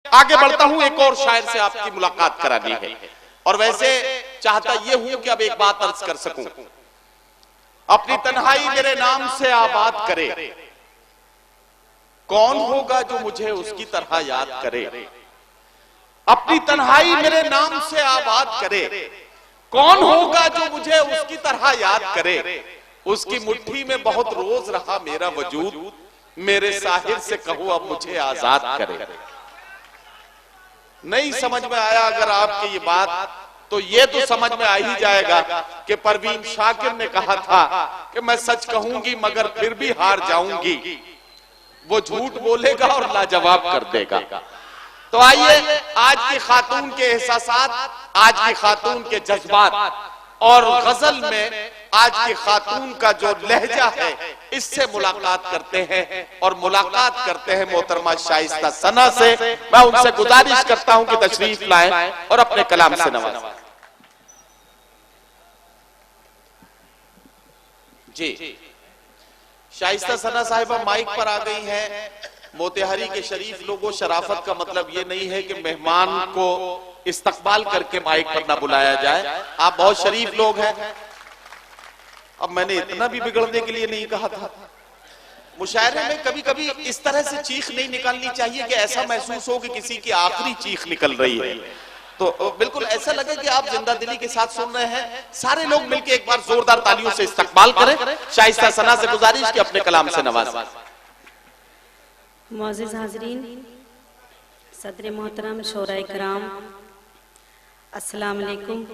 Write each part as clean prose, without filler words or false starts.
आगे बढ़ता हूं, एक और शायर से आपकी मुलाकात करानी है। और वैसे चाहता ये हूं कि अब एक बात अर्ज कर सकूं। अपनी तन्हाई मेरे नाम से आबाद करे, कौन होगा जो मुझे उसकी तरह याद करे। अपनी तन्हाई मेरे नाम से आबाद करे, कौन होगा जो मुझे उसकी तरह याद करे। उसकी मुट्ठी में बहुत रोज रहा मेरा वजूद, मेरे साहिर से कहो अब मुझे आजाद करे। नहीं समझ में आया अगर आपकी ये बात, तो ये तो समझ में आ ही जाएगा कि परवीन शाकिर ने कहा था कि मैं सच कहूंगी मगर फिर भी हार जाऊंगी, वो झूठ बोलेगा और लाजवाब कर देगा। तो आइए आज की खातून के एहसासात, आज की खातून के जज्बात और गजल में आज की खातून का जो लहजा है, इससे मुलाकात करते हैं। और मुलाकात करते हैं मोहतरमा शाइस्ता सना से। मैं उनसे गुजारिश करता हूं कि तशरीफ लाएं और अपने कलाम से नवाजें। जी, शाइस्ता सना साहिबा माइक पर आ गई हैं। मोतिहारी के शरीफ लोगों, शराफत का मतलब ये नहीं है कि मेहमान को इस्तकबाल करके माइक पर ना बुलाया जाए। आप बहुत शरीफ लोग हैं। अब मैंने इतना भी बिगड़ने के लिए नहीं कहा था। मुशायरे में कभी कभी इस तरह से चीख नहीं निकालनी चाहिए कि ऐसा महसूस हो कि किसी की आखिरी चीख निकल रही है। तो बिल्कुल ऐसा लगे कि आप जिंदा दिली के साथ सुन रहे हैं। सारे लोग मिलकर एक बार जोरदार तालियों से इस्तकबाल करें। शाइस्ता सना से गुजारिश कि अपने कलाम से नवाजें। मुअज़्ज़िज़ हाज़रीन, सदर मोहतरम, शोराए कराम, अस्सलाम वालेकुम।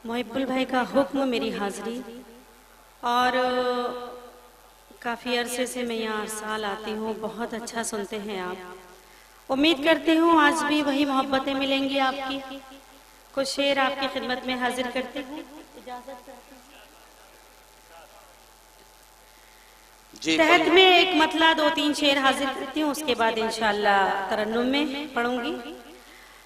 मोहिब्बुल भाई का हुक्म मेरी हाज़री। और काफ़ी अरसे से मैं यहाँ हर साल आती हूँ, बहुत अच्छा सुनते हैं आप। उम्मीद करती हूँ आज भी वही मोहब्बतें मिलेंगी आपकी। कुछ शेर आपकी खिदमत में हाजिर करती हूँ। तहत में एक मतला 2-3 शेर हाजिर करती हूँ, उसके बाद इंशाअल्लाह तरन्नुम में पढ़ूंगी।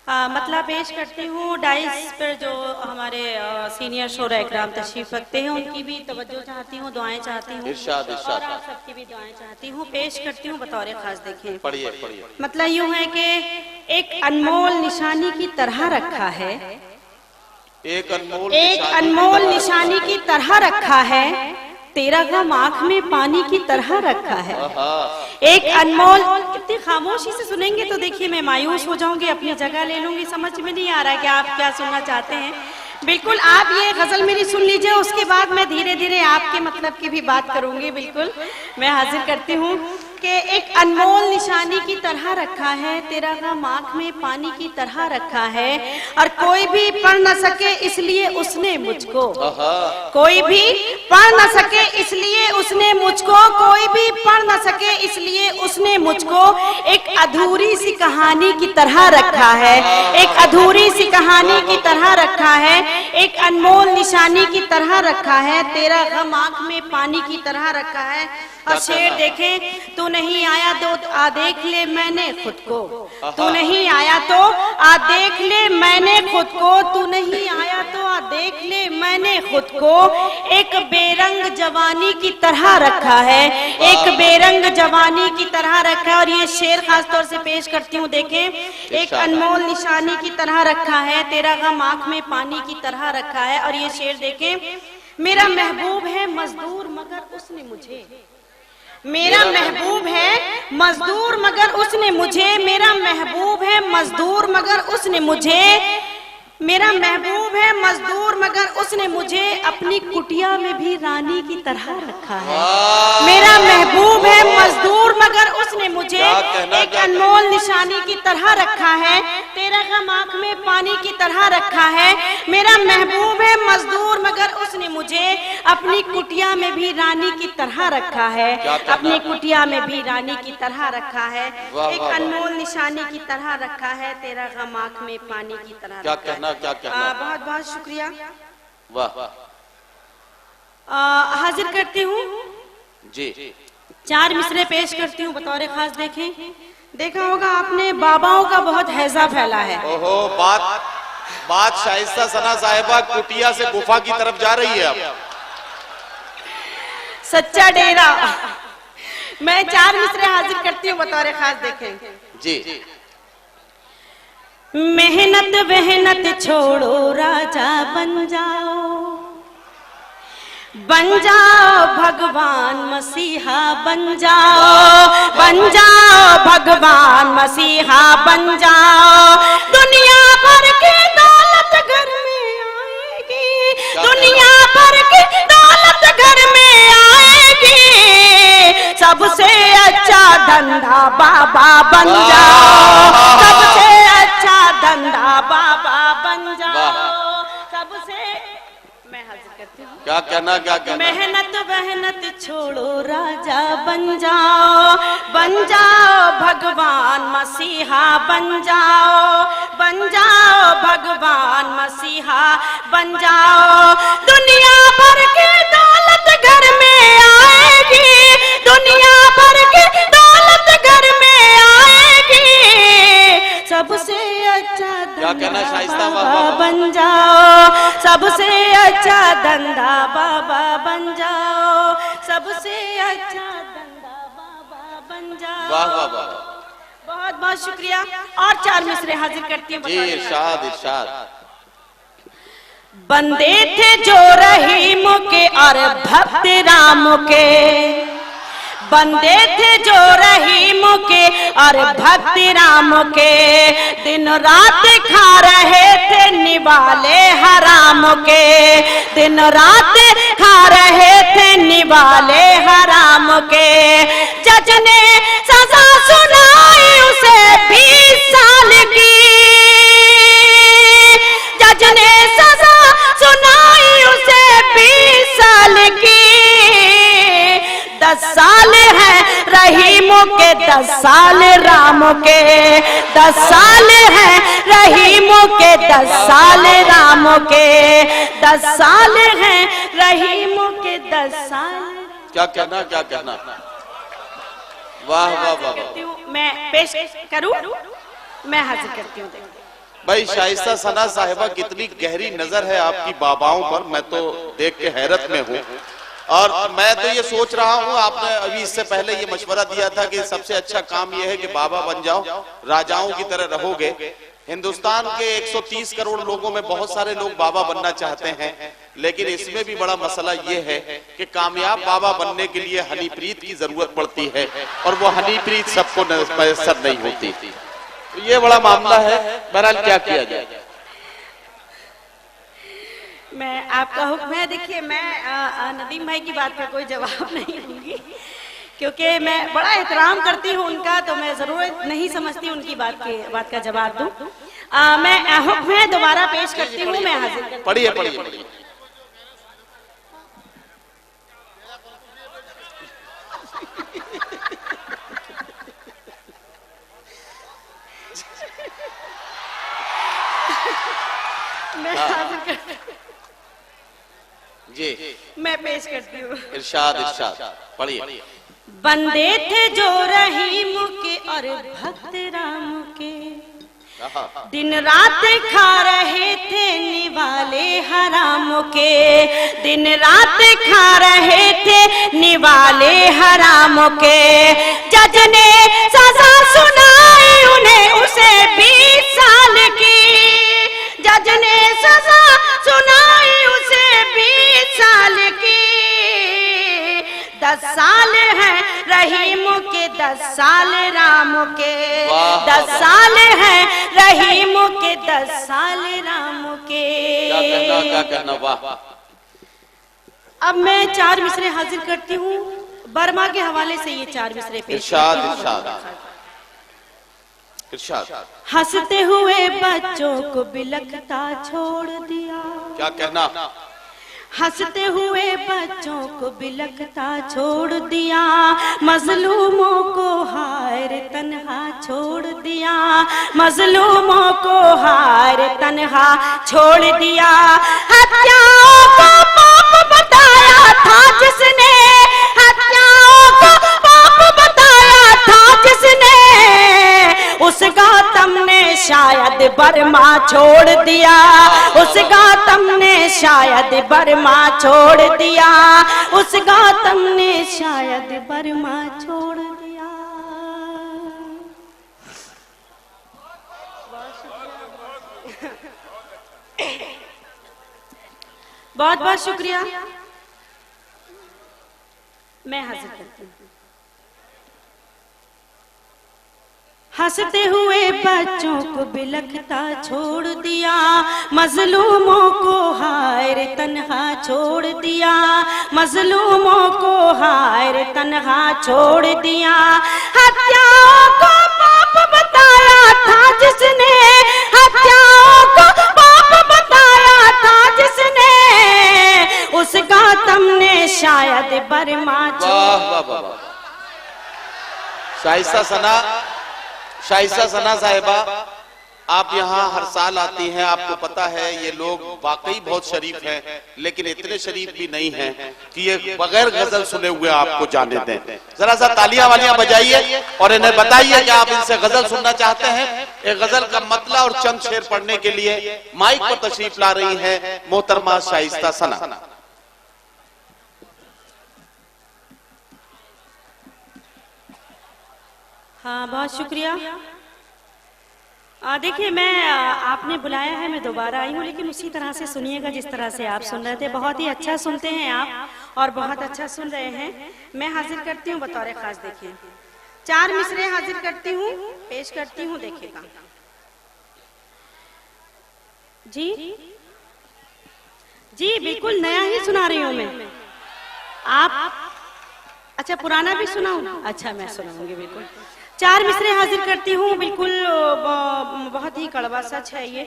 मतला पेश करती हूँ। डाइस पर जो हमारे सीनियर शोरा इकराम तशरीफ रखते हैं, उनकी भी तवज्जो चाहती हूँ, दुआएं चाहती हूँ और आप सबकी भी दुआएं चाहती हूँ। पेश करती हूँ बतौर खास। देखें, पढ़िए। मतलब यूँ है कि एक अनमोल निशानी की तरह रखा है, एक अनमोल निशानी की तरह रखा है, तेरा गम आँख में पानी की तरह रखा है। एक अनमोल, कितनी खामोशी से सुनेंगे तो देखिए मैं मायूस हो जाऊंगी, अपनी जगह ले लूंगी। समझ में नहीं आ रहा है कि आप क्या सुनना चाहते हैं। बिल्कुल आप ये गजल मेरी सुन लीजिए, उसके बाद मैं धीरे धीरे आपके मतलब की भी बात करूंगी। बिल्कुल मैं हाजिर करती हूँ कि एक अनमोल निशानी की तरह रखा है, तेरा गम आँख में पानी की तरह रखा है, और कोई भी पढ़ न सके इसलिए उसने मुझको, कोई भी पढ़ न सके इसलिए उसने मुझको, कोई भी पढ़ न सके इसलिए उसने मुझको एक अधूरी सी कहानी की तरह रखा है, एक अधूरी सी कहानी की तरह रखा है, एक अनमोल निशानी की तरह रखा है, तेरा गम आँख में पानी की तरह रखा है। और शेर देखें, तू नहीं आया तो आ देख ले मैंने खुद को, तू नहीं आया तो आ देख ले मैंने खुद को, तू नहीं आया तो आ देख ले मैंने खुद को, एक बेरंग जवानी की तरह रखा है, एक बेरंग जवानी की तरह रखा है। और ये शेर खास तौर से पेश करती हूँ। देखें, एक अनमोल निशानी की तरह रखा है, तेरा गम आँख में पानी की तरह रखा है। और ये शेर देखें, मेरा महबूब है मजदूर मगर उसने मुझे, मेरा महबूब है मजदूर मगर उसने मुझे, मेरा महबूब है मजदूर मगर उसने मुझे, मेरा महबूब है मजदूर मगर उसने मुझे अपनी कुटिया में भी रानी की तरह रखा है। मेरा महबूब है मजदूर मगर उसने मुझे एक अनमोल निशानी की तरह रखा है, तेरा गम आँख में पानी की तरह रखा है। मेरा महबूब है मजदूर मगर उसने मुझे अपनी कुटिया में भी रानी की तरह रखा है, अपनी कुटिया में भी रानी की तरह रखा है, एक अनमोल निशानी की तरह रखा है, तेरा गम आँख में पानी की तरह रखा है। क्या कहना? बहुत बहुत शुक्रिया। वाह। हाजिर करती हूँ जी। 4 मिसरे पेश करती हूँ बतौर खास। देखें, देखा होगा आपने बाबाओं का बहुत हैजा फैला है। ओहो, बात शाइस्ता सना साहिबा कुटिया से गुफा की तरफ जा रही है। अब सच्चा डेरा मैं 4 मिसरे हाजिर करती हूँ बतौर खास, देखें जी। मेहनत वहनत छोड़ो राजा बन जाओ, बन जाओ भगवान मसीहा बन जाओ, बन जाओ भगवान मसीहा बन जाओ। दुनिया भर की दौलत घर में आएगी, दुनिया भर की दौलत घर में आएगी, सबसे अच्छा धंधा बाबा बन जाओ, सबसे अच्छा धंधा बाबा बन जाओ, सबसे। मैं हाजिर करती हूँ। क्या कहना, क्या कहना? मेहनत वहनत छोड़ो राजा बन जाओ, बन जाओ भगवान मसीहा बन जाओ, बन जाओ भगवान मसीहा बन जाओ। दुनिया भर की दौलत घर में आएगी, दुनिया भर की दौलत घर में आएगी, सबसे अच्छा क्या कहना शाइस्ता बाबा बन जाओ, सबसे अच्छा धंधा बाबा बन जाओ, सबसे अच्छा धंधा बाबा बन जाओ। वाह वाह वाह, बहुत बहुत शुक्रिया। और 4 मिसरे हाजिर करती हूँ। जी इरशाद इरशाद। बंदे थे जो रहीम के और भक्त राम के, बंदे थे जो रहीम के और भक्त राम के, दिन रात खा रहे थे निवाले हराम के, दिन रात खा रहे थे निवाले हराम के। जज ने सजा सुनाई उसे 20 साल की, जज ने सजा सुनाई उसे 20 साल की। 10 साल है रहीम के, 10 साल राम के, 10 साल है रहीम के, 10 साल राम के, 10 साल है रहीम के, 10 साल। क्या कहना, क्या कहना? वाह वाह वाह। मैं पेश करूं, मैं हाजिर करती हूँ। भाई शाइस्ता सना साहिबा, कितनी गहरी नजर है आपकी बाबाओं पर, मैं तो देख के हैरत में हूँ। और मैं तो ये सोच रहा हूँ, आपने अभी इससे पहले ये मशवरा दिया था कि सबसे अच्छा काम ये है कि बाबा बन जाओ, राजाओं की तरह रहोगे। हिंदुस्तान के 130 करोड़ लोगों में बहुत सारे लोग बाबा बनना चाहते हैं, लेकिन इसमें भी बड़ा मसला ये है कि कामयाब बाबा बनने के लिए हनीप्रीत की जरूरत पड़ती है, और वो हनीप्रीत सबको मैसर नहीं होती। तो ये बड़ा मामला है। बहरहाल क्या किया जाए? मैं आपका हुक्म है। देखिए, मैं नदीम भाई की बात का कोई जवाब नहीं दूंगी, क्योंकि मैं बड़ा एहतराम करती हूँ उनका, तो मैं जरूरत नहीं समझती उनकी बात का जवाब दूं। मैं हुक्म है दोबारा पेश करती हूँ। मैं हाजिर पढ़िए पढ़िए पढ़िए। मैं हाजिर करती हूँ। जी मैं पेश करती हूँ। इरशाद इरशाद पढ़िए। बंदे थे जो रहीम के और भक्त राम के, दिन रात खा रहे थे निवाले हराम के, दिन रात खा रहे थे निवाले हराम के। जज ने सजा सुनाई उन्हें उसे 20 साल की, जज ने सजा सुनाई उसे 20 साल की। 10 साल है रहीम के, 10 साल राम के, 10 साल है रहीम के, 10 साल राम के। क्या कहना? वाह। अब मैं 4 मिसरे हाजिर करती हूँ। बर्मा के हवाले से ये 4 मिसरे पेश। इरशाद इरशाद इरशाद। हंसते हुए बच्चों को बिलखता छोड़ दिया, क्या कहना? हंसते हुए बच्चों को बिलखता छोड़ दिया, मजलूमों को हार तन्हा छोड़ दिया, मजलूमों को हार तन्हा छोड़ दिया। हत्याओं को पाप बताया था जिसने, हत्याओं को पाप बताया था जिसने, उस गौतम ने शायद बर्मा छोड़ दिया, उस गौतम ने शायद बर्मा छोड़ दिया, उस गौतम ने शायद बर्मा छोड़ दिया। बहुत बहुत शुक्रिया। मैं हाजिर करती हूँ। हंसते हुए बच्चों को बिलखता छोड़ दिया, मजलूमों को हायर तन्हा छोड़ दिया, मजलूमों को हायर तन्हा छोड़ दिया। हत्याओं को पाप बताया था जिसने, हत्याओं को पाप बताया था जिसने, उस गौतम ने शायद बर्मा छोड़। शाइस्ता सना साहिबा, आप यहाँ हर साल आती हैं, आपको पता है ये लोग वाकई बहुत शरीफ हैं, लेकिन इतने शरीफ भी नहीं हैं कि ये बगैर गजल सुने हुए आपको जाने दें। जरा सा तालियां वालियां बजाइए और इन्हें बताइए कि आप इनसे गजल सुनना चाहते हैं। एक गजल का मतला और चंद शेर पढ़ने के लिए माइक पर तशरीफ ला रही है मोहतरमा शाइस्ता सना। हाँ, बहुत शुक्रिया। देखिए, मैं आपने बुलाया है, मैं दोबारा आई हूँ, लेकिन उसी तरह से सुनिएगा जिस तरह से आप सुन रहे थे। बहुत ही अच्छा सुनते हैं आप और बहुत अच्छा सुन रहे हैं। मैं हाजिर करती हूँ बतौर खास, देखिए 4 मिसरे हाजिर करती हूँ, पेश करती हूँ, देखिएगा जी। जी बिल्कुल नया ही सुना रही हूँ मैं। आप अच्छा पुराना भी सुनाऊँ? अच्छा, मैं सुनाऊंगी बिल्कुल। 4 मिसरे हाजिर करती हूँ। बिल्कुल बहुत ही कड़वा सच है ये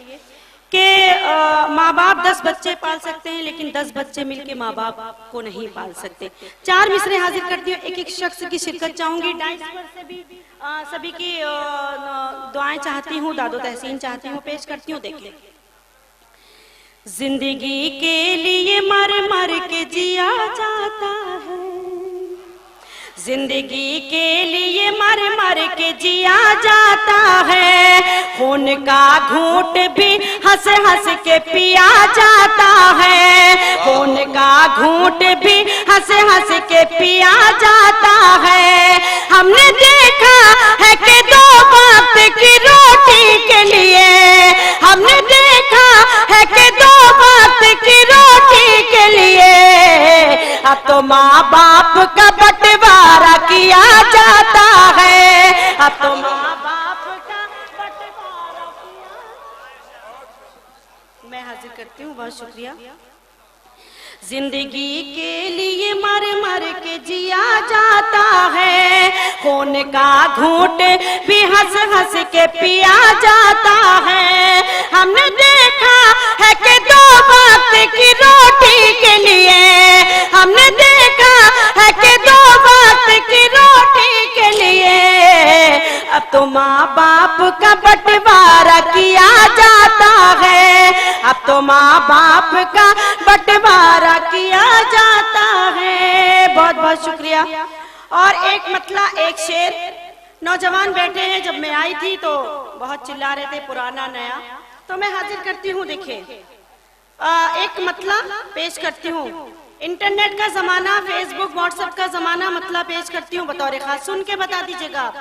कि माँ बाप 10 बच्चे पाल सकते हैं, लेकिन 10 बच्चे मिलके माँ बाप को नहीं पाल सकते। 4 मिसरे हाजिर करती हूँ। एक शख्स की शिरकत चाहूंगी। डाइस पर से भी सभी की दुआएं चाहती हूँ, दादो तहसीन चाहती हूँ, पेश करती हूँ, देखिए। जिंदगी के लिए मर मर के जिया जाता है, जिंदगी के लिए मर मर के जिया जाता है, खून का घूंट भी हंस हंस के पिया जाता है, खून का घूंट भी हंस हंस के पिया जाता है। हमने देखा है कि 2 वक्त की रोटी के लिए, हमने देखा है कि 2 वक्त की रोटी के लिए अब तो माँ बाप का बंटवारा किया जाता है, अब तो माँ बाप का बंटवारा किया। मैं हाजिर करती हूँ, बहुत शुक्रिया। जिंदगी के लिए मर मर के जिया जाता है, खून का घूंट भी हंस हंस के पिया जाता है। हमने देखा है कि 2 वक्त की रोटी के लिए, हमने देखा है कि 2 वक्त की रोटी के लिए अब तो माँ बाप का बंटवारा किया जाता है, अब तो माँ बाप का बंटवारा किया जाता है। बहुत बहुत शुक्रिया। और एक मतला, एक शेर। नौजवान बैठे हैं, जब मैं आई थी तो बहुत चिल्ला रहे थे पुराना नया, तो मैं हाजिर करती हूँ, देखिए एक मतला पेश करती हूँ। इंटरनेट का जमाना, फेसबुक व्हाट्सएप का जमाना, मतला पेश करती हूँ बतौर खास, सुन के बता दीजिएगा।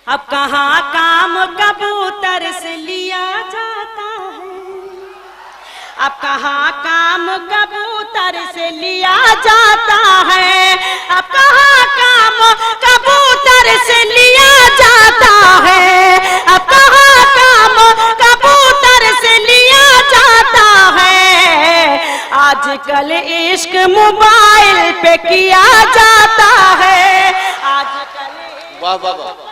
अब कहाँ काम कबूतर से लिया जाता है, अब कहाँ काम कबूतर से लिया जाता है, अब कहाँ काम कबूतर से लिया जाता है, अब कहाँ काम कबूतर से लिया जाता है। आजकल इश्क मोबाइल पे किया जाता है, आजकल वाह वाह वाह।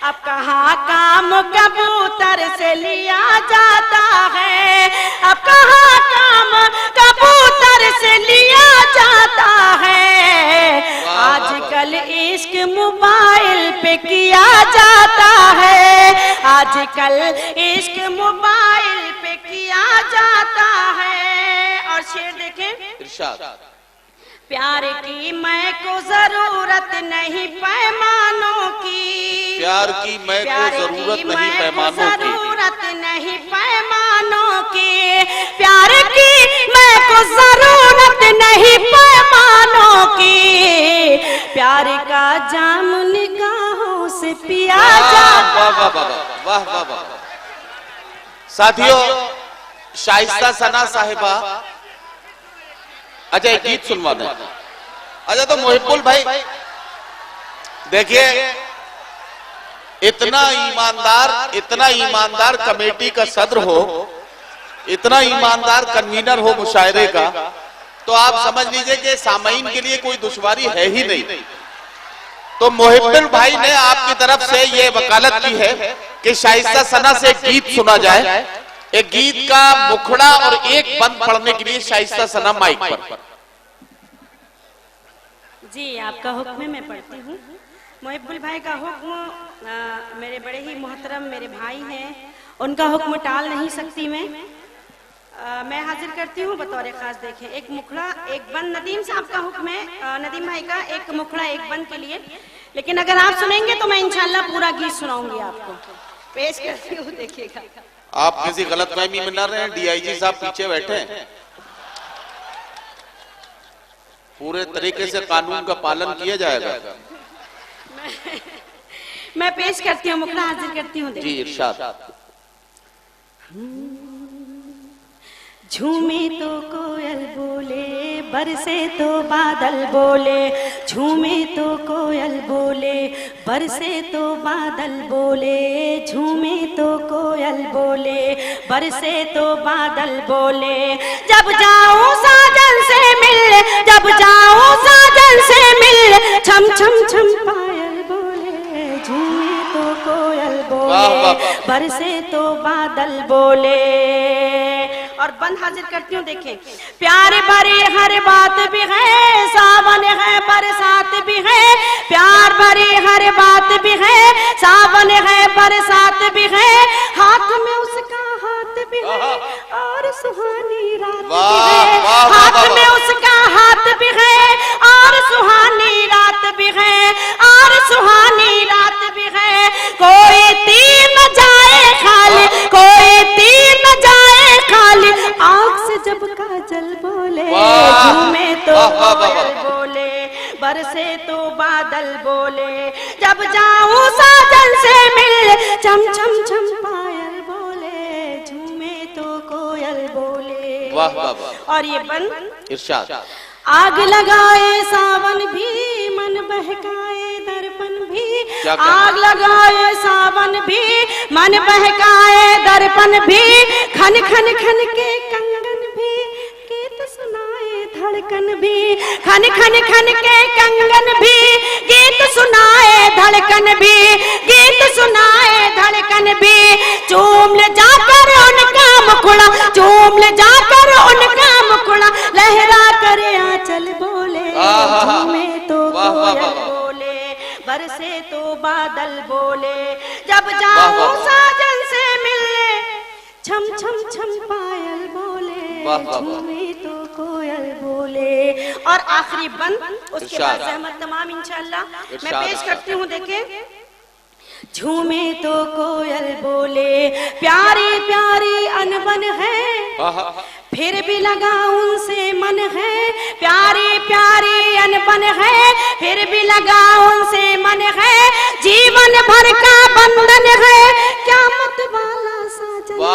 अब कहाँ काम कबूतर से लिया जाता है, अब कहाँ काम कबूतर से लिया जाता है। आजकल इश्क मोबाइल पे किया जाता है, आजकल इश्क मोबाइल पे किया जाता है। और शेर देखें, इरशाद। प्यार की मैं को जरूरत नहीं पैमानों की, प्यार की मैं को जरूरत नहीं पैमानों की, जरूरत नहीं पैमानों की, प्यार की मैं को जरूरत नहीं पैमानों की, प्यार का जाम निगाहों से पिया जा। वाह वाह वाह वाह वाह वाह। साथियों, शाइस्ता सना साहिबा, अच्छा एक गीत सुनवा दें। अच्छा तो मोहिब्बुल भाई देखिए, इतना ईमानदार कमेटी का सदर हो, इतना ईमानदार कन्वीनर हो मुशायरे का, तो आप समझ लीजिए कि सामाईन के लिए कोई दुश्वारी है ही नहीं। तो मोहिब्बुल भाई ने आपकी तरफ से ये वकालत की है कि शाइस्ता सना से एक गीत सुना जाए। एक गीत का मुखड़ा और एक बंद पढ़ने के लिए शाइस्ता सना माइक पर। जी आपका हुक्म है, मैं पढ़ती हूँ। मोहिब्बुल भाई का हुक्म, मेरे बड़े ही मोहतरम मेरे भाई हैं, उनका हुक्म टाल नहीं सकती मैं हाजिर करती हूँ बतौर खास। देखें, एक मुखड़ा एक बंद, नदीम साहब का हुक्म है, नदीम भाई का, एक मुखड़ा एक बंद के लिए। लेकिन अगर आप सुनेंगे तो मैं इंशाल्लाह पूरा गीत सुनाऊंगी आपको। पेश करती हूँ, देखिएगा। आप किसी गलतफहमी में न रहे हैं, डीआईजी साहब पीछे बैठे हैं, पूरे तरीके से कानून का पालन किया जाएगा। मैं पेश करती हूँ, मुखड़ा हाजिर करती हूँ। जी इरशाद। झूमे तो कोयल बोले, बरसे तो बादल बोले, झूमे तो कोयल बोले, बरसे तो बादल बोले, झूमे तो कोयल बोले, बरसे तो बादल बोले, जब जाऊं साजन से मिल, जब जाऊं साजन से मिल, छम छम छम पायल बोले, झूमे तो कोयल बोले, बरसे तो बादल बोले। और बंद हाजिर करती हूँ। देखें, प्यार भरी हर बात भी है, सावन है बरसात भी है, प्यार भरी हर बात भी है, सावन है बरसात भी है, हाथ में उसका हाथ भी है और सुहानी रात भी है, हाथ में उसका हाथ भी है और सुहानी रात भी है, और सुहानी रात भी है। कोई तीर न जाए खाली, कोई तीर न जाए खाली, आँख से जब काजल बोले, झूमे तो कोयल बोले, बरसे तो बादल बोले, जब जाऊं साजन से मिल, चम चम चम पायल बोले, झूमे तो कोयल बोले। वाह वाह वाह। और ये बंद इरशाद। आग लगाए सावन भी, मन बहकाए दर्पण भी, आग लगाए सावन भी, मन बहकाए दर्पण भी, खन खन खन के कंगन भी, गीत सुनाए धड़कन भी, खन खन खन के कंगन भी, गीत सुनाए धड़कन भी, गीत सुनाए धड़कन भी, चूम ले जाकर उनका मुखड़ा, चूम ले जाकर उनका मुखड़ा, लहरा करे आंचल बोले, झूमे तो कोयल बोले, बरसे तो बादल बोले, जब जाऊं साजन से मिलने, छम छम छम पायल बोले, झूमे तो कोयल बोले। और आखिरी बंद, उसके बाद सहमत तमाम इंशाल्लाह मैं पेश करती हूँ। देखें, झूमे तो कोयल बोले, प्यारी प्यारी अनबन है, फिर भी लगा उनसे मन है, प्यारी प्यारी अनबन है, फिर भी लगा उनसे मन है, जीवन भर का बंधन है, क़यामत वाला साजन है,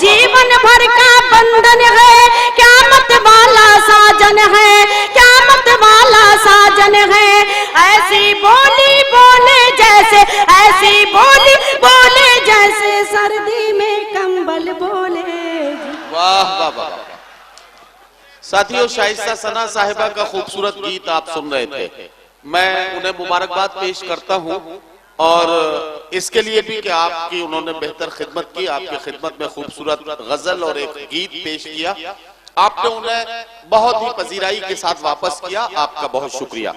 जीवन भर का बंधन है, क़यामत वाला साजन है, क़यामत वाला साजन है। ऐसी बोली बोले जैसे, ऐसी बोली बोले जैसे सर्दी में कंबल बोले। वाह वाह वाह। साथियों, शाइस्ता सना साहिबा का खूबसूरत गीत आप सुन रहे थे। मैं उन्हें मुबारकबाद पेश करता हूं, और इसके लिए भी कि आपकी उन्होंने बेहतर खिदमत की, आपकी खिदमत में खूबसूरत गजल और एक गीत पेश किया, आपने उन्हें बहुत ही पजीराई के साथ वापस किया, आपका बहुत शुक्रिया।